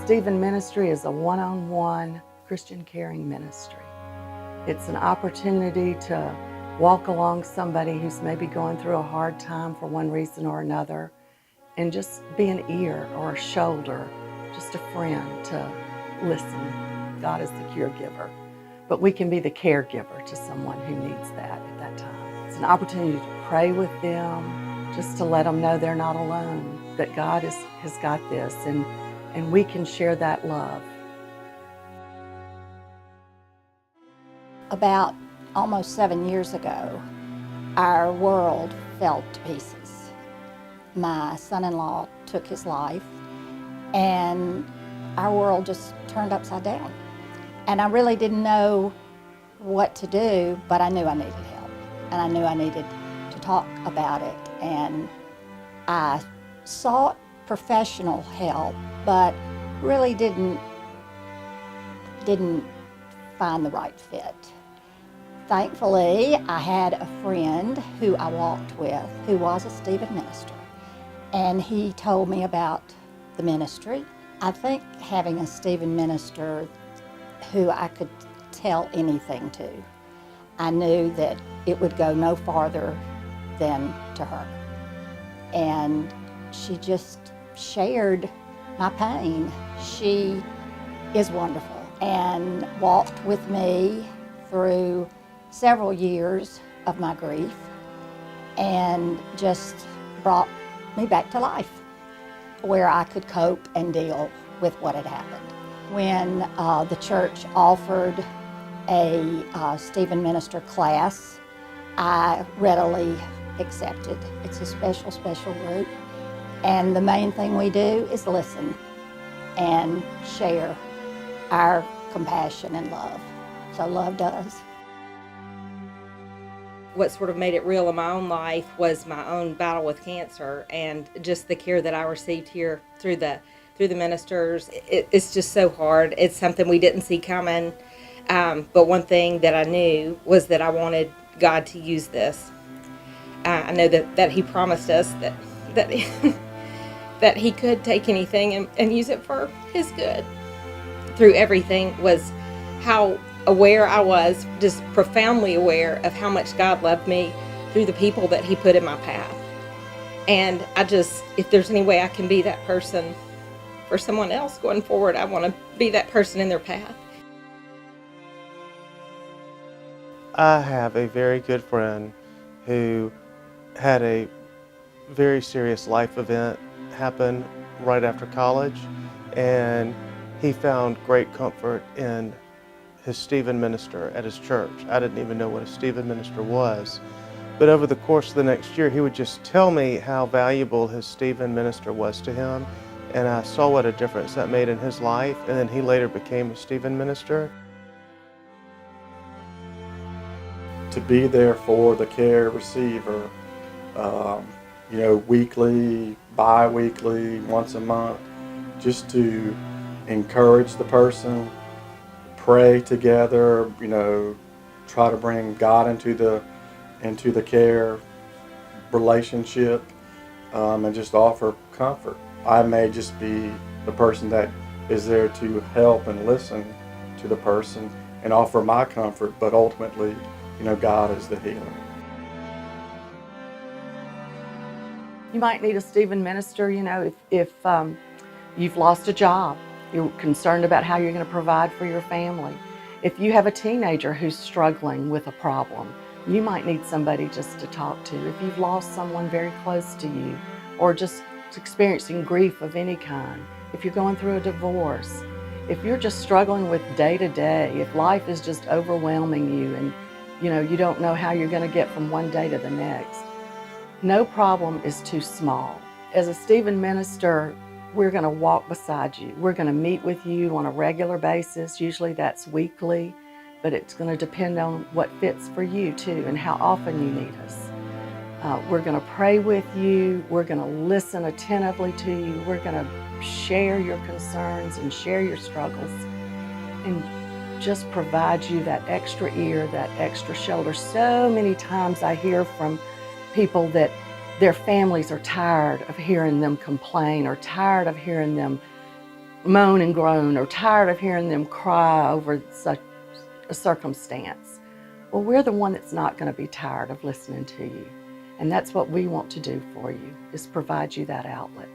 Stephen Ministry is a one-on-one Christian caring ministry. It's an opportunity to walk along somebody who's maybe going through a hard time for one reason or another, and just be an ear or a shoulder, just a friend to listen. God is the cure giver, but we can be the caregiver to someone who needs that at that time. It's an opportunity to pray with them, just to let them know they're not alone, that God has got this, and we can share that love. About almost 7 years ago, our world fell to pieces. My son-in-law took his life, and our world just turned upside down. And I really didn't know what to do, but I knew I needed help, and I knew I needed to talk about it. And I sought professional help, but really didn't find the right fit. Thankfully, I had a friend who I walked with who was a Stephen minister, and he told me about the ministry. I think having a Stephen minister who I could tell anything to, I knew that it would go no farther than to her. And she just shared my pain. She is wonderful and walked with me through several years of my grief and just brought me back to life where I could cope and deal with what had happened. When the church offered a Stephen minister class, I readily accepted. It's a special group, and the main thing we do is listen and share our compassion and love. So love does. What sort of made it real in my own life was my own battle with cancer, and just the care that I received here through the ministers. It's just so hard. It's something we didn't see coming, but one thing that I knew was that I wanted God to use this. I know that He promised us that that He could take anything and use it for His good. Through everything was how aware I was, just profoundly aware of how much God loved me through the people that He put in my path. And if there's any way I can be that person for someone else going forward, I want to be that person in their path. I have a very good friend who had a very serious life event happen right after college, and he found great comfort in his Stephen minister at his church. I didn't even know what a Stephen minister was. But over the course of the next year, he would just tell me how valuable his Stephen minister was to him, and I saw what a difference that made in his life, and then he later became a Stephen minister. To be there for the care receiver, weekly, bi-weekly, once a month, just to encourage the person, pray together, try to bring God into the care relationship, and just offer comfort. I may just be the person that is there to help and listen to the person and offer my comfort, but ultimately, God is the healer. You might need a Stephen minister, if you've lost a job, you're concerned about how you're going to provide for your family. If you have a teenager who's struggling with a problem, you might need somebody just to talk to. If you've lost someone very close to you, or just experiencing grief of any kind, if you're going through a divorce, if you're just struggling with day to day, if life is just overwhelming you and you don't know how you're going to get from one day to the next, no problem is too small. As a Stephen minister, we're going to walk beside you. We're going to meet with you on a regular basis. Usually that's weekly, but it's going to depend on what fits for you too and how often you need us. We're going to pray with you. We're going to listen attentively to you. We're going to share your concerns and share your struggles and just provide you that extra ear, that extra shoulder. So many times I hear from people that their families are tired of hearing them complain or tired of hearing them moan and groan or tired of hearing them cry over such a circumstance. Well, we're the one that's not going to be tired of listening to you. And that's what we want to do for you, is provide you that outlet.